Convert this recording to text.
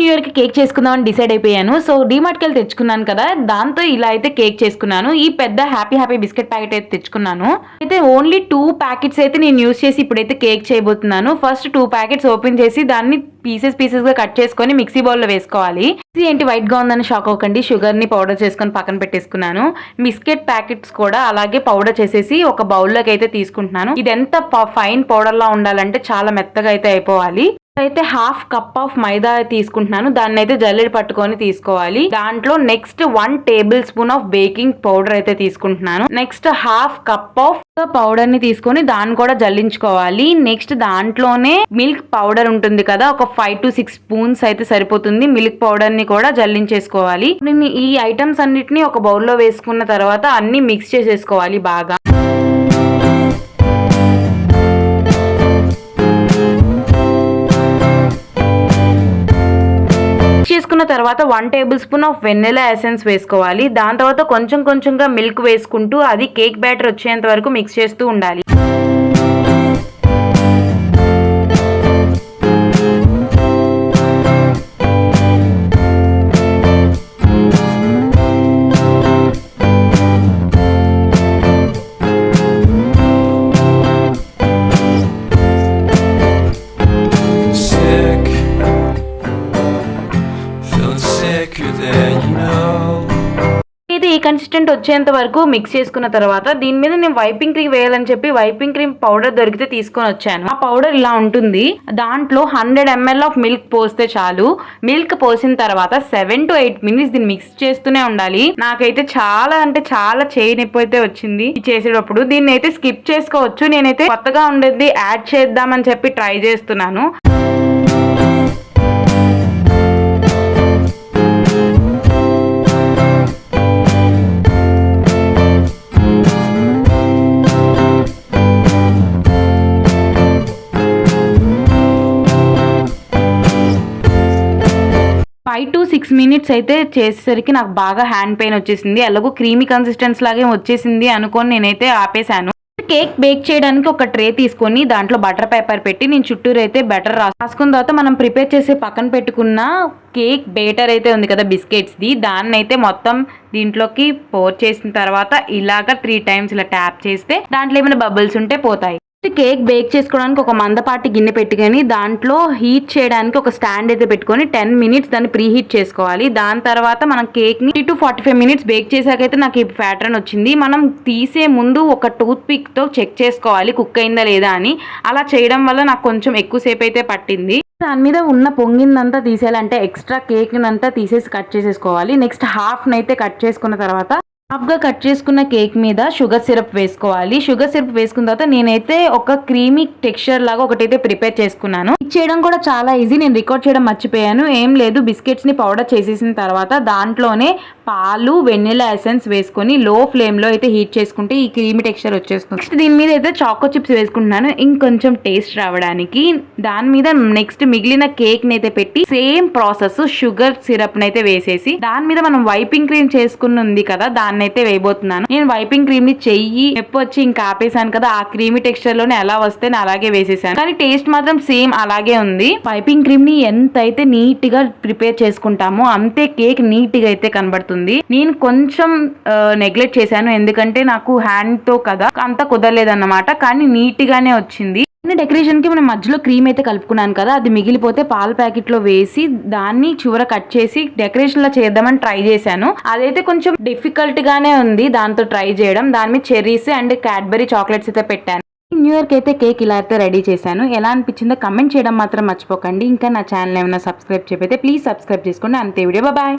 New year కి cake చేసుకుందామని decide అయిపోయాను. సో డీమార్ట్కి వెళ్ళి తెచ్చుకున్నాను కదా, దాంతో ఇలా అయితే కేక్ చేసుకున్నాను. ఈ పెద్ద హ్యాపీ బిస్కెట్ ప్యాకెట్ అయితే తెచ్చుకున్నాను. అయితే ఓన్లీ 2 ప్యాకెట్స్ అయితే నేను యూస్ చేసి ఇప్పుడైతే కేక్ చేయబోతున్నాను. ఫస్ట్ 2 ప్యాకెట్స్ ఓపెన్ చేసి దాన్ని పీసెస్ గా కట్ చేసుకొని మిక్సీ బౌల్ లో వేసుకోవాలి. ఇది ఏంటి వైట్ గా ఉందని షాక్ అవ్వకండి, షుగర్ ని పౌడర్ చేసుకొని పక్కన పెట్టేసుకున్నాను. బిస్కెట్ ప్యాకెట్స్ కూడా అలాగే పౌడర్ చేసేసి ఒక బౌల్లోకి అయితే తీసుకుంటున్నాను. ఇది ఎంత ఫైన్ పౌడర్ లా ఉండాలంటే చాలా మెత్తగా అయితే అయిపోవాలి. అయితే హాఫ్ కప్ ఆఫ్ మైదా తీసుకుంటున్నాను. దాన్ని అయితే జల్లెడ పట్టుకొని తీసుకోవాలి. దాంట్లో next 1 table spoon of baking powder అయితే తీసుకుంటున్నాను. Next half cup of powder ని తీసుకొని దాన్ని కూడా జల్లించుకోవాలి. నెక్స్ట్ దాంట్లోనే మిల్క్ పౌడర్ ఉంటుంది కదా, ఒక 5 to 6 స్పూన్స్ అయితే సరిపోతుంది. మిల్క్ పౌడర్ ని కూడా జల్లించేసుకోవాలి. నేను ఈ ఐటమ్స్ అన్నిటిని ఒక బౌల్లో వేసుకున్న తర్వాత అన్ని మిక్స్ చేసేసుకోవాలి బాగా. చేసుకున్న తర్వాత 1 table spoon of vanilla essence వేసుకోవాలి. దాని తర్వాత కొంచెంగా మిల్క్ వేసుకుంటూ అది కేక్ బ్యాటర్ వచ్చేంత వరకు మిక్స్ చేస్తూ ఉండాలి. ఇది ఈ కన్సిస్టెంట్ వచ్చేంత వరకు మిక్స్ చేసుకున్న తర్వాత దీని మీద నేను వైపింగ్ క్రీమ్ వేయాలని చెప్పి వైపింగ్ క్రీమ్ పౌడర్ దొరికితే తీసుకొని వచ్చాను. ఆ పౌడర్ ఇలా ఉంటుంది. దాంట్లో 100 ml ఆఫ్ మిల్క్ పోస్తే చాలు. మిల్క్ పోసిన తర్వాత 7 to 8 minutes దీన్ని మిక్స్ చేస్తూనే ఉండాలి. నాకైతే చాలా చేయి నొప్పి అయితే వచ్చింది చేసేటప్పుడు. దీన్ని అయితే స్కిప్ చేసుకోవచ్చు. నేనైతే కొత్తగా ఉండేది యాడ్ చేద్దామని చెప్పి ట్రై చేస్తున్నాను. to 6 minutes అయితే చేసేసరికి నాకు బాగా హ్యాండ్ పెయిన్ వచ్చేసింది. అలాగే క్రీమీ కన్సిస్టెన్సీ లాగే వచ్చేసింది అనుకొని నేనైతే ఆపేశాను. కేక్ బేక్ చేయడానికి ఒక ట్రే తీసుకొని దాంట్లో బటర్ పేపర్ పెట్టి నేను చుట్టూరు అయితే బటర్ రాసుకున్న తర్వాత మనం ప్రిపేర్ చేసి పక్కన పెట్టుకున్న కేక్ బేటర్ అయితే ఉంది కదా బిస్కెట్స్ది, దాన్ని అయితే మొత్తం దీంట్లోకి పోర్ చేసిన తర్వాత ఇలాగా 3 times ఇలా ట్యాప్ చేస్తే దాంట్లో ఏమైనా బబుల్స్ ఉంటే పోతాయి. కేక్ బేక్ చేసుకోవడానికి ఒక మందపాటి గిన్నె పెట్టుకొని దాంట్లో హీట్ చేయడానికి ఒక స్టాండ్ అయితే పెట్టుకొని 10 minutes దాన్ని ప్రీ హీట్ చేసుకోవాలి. దాని తర్వాత మనం కేక్ ని 30 to 45 minutes బేక్ చేసాకైతే నాకు ఈ ప్యాటర్న్ వచ్చింది. మనం తీసే ముందు ఒక టూత్ పిక్ తో చెక్ చేసుకోవాలి కుక్ అయిందా లేదా అని. అలా చేయడం వల్ల నాకు కొంచెం ఎక్కువసేపు అయితే పట్టింది. దాని మీద ఉన్న పొంగిందంతా తీసేయాలంటే ఎక్స్ట్రా కేక్ అంతా తీసేసి కట్ చేసేసుకోవాలి. నెక్స్ట్ హాఫ్ నైతే కట్ చేసుకున్న తర్వాత హాఫ్గా కట్ చేసుకున్న కేక్ మీద షుగర్ సిరప్ వేసుకోవాలి. షుగర్ సిరప్ వేసుకున్న తర్వాత నేనైతే ఒక క్రీమీ టెక్స్చర్ లాగా ఒకటైతే ప్రిపేర్ చేసుకున్నాను. ఇది చేయడం కూడా చాలా ఈజీ. నేను రికార్డ్ చేయడం మర్చిపోయాను. ఏం లేదు, బిస్కెట్స్ ని పౌడర్ చేసేసిన తర్వాత దాంట్లోనే పాలు వెనిలా ఎసెన్స్ వేసుకొని లో ఫ్లేమ్ లో అయితే హీట్ చేసుకుంటే ఈ క్రీమీ టెక్స్చర్ వచ్చేస్తుంది. నెక్స్ట్ దీని మీద అయితే చాకో చిప్స్ వేసుకుంటున్నాను ఇంకొంచెం టేస్ట్ రావడానికి. దాని మీద నెక్స్ట్ మిగిలిన కేక్ ని అయితే పెట్టి సేమ్ ప్రాసెస్ షుగర్ సిరప్ నైతే వేసేసి దాని మీద మనం వైపింగ్ క్రీమ్ చేసుకుని ఉంది కదా దాన్ని అయితే వేయబోతున్నాను. నేను వైపింగ్ క్రీమ్ ని చెయ్యి నొప్పి వచ్చి ఇంకా ఆపేసాను కదా, ఆ క్రీమీ టెక్స్చర్ లోనే ఎలా వస్తే నేను అలాగే వేసేసాను. కానీ టేస్ట్ మాత్రం సేమ్ అలాగే ఉంది. వైపింగ్ క్రీమ్ ని ఎంత అయితే నీట్ గా ప్రిపేర్ చేసుకుంటామో అంతే కేక్ నీట్ గా అయితే కనబడుతుంది. నేను కొంచెం నెగ్లెక్ట్ చేశాను, ఎందుకంటే నాకు హ్యాండ్ తో కదా అంత కుదరలేదన్నమాట. కానీ నీట్ గానే వచ్చింది. డెకరేషన్ కి మనం మధ్యలో క్రీమ్ అయితే కలుపుకున్నాను కదా, అది మిగిలిపోతే పాల ప్యాకెట్ లో వేసి దాన్ని చివర కట్ చేసి డెకరేషన్ లో చేద్దామని ట్రై చేశాను. అదైతే కొంచెం డిఫికల్ట్ గానే ఉంది దాంతో ట్రై చేయడం. దాని మీద చెర్రీస్ అండ్ క్యాడ్బరీ చాక్లెట్స్ అయితే పెట్టాను. న్యూ ఇయర్ కి అయితే కేక్ ఇలా అయితే రెడీ చేశాను. ఎలా అనిపించిందో కమెంట్ చేయడం మాత్రం మర్చిపోకండి. ఇంకా నా ఛానల్ ఏమైనా సబ్స్క్రైబ్ చేయకపోతే ప్లీజ్ సబ్స్క్రైబ్ చేసుకోండి. అంతే వీడియో, బాయ్.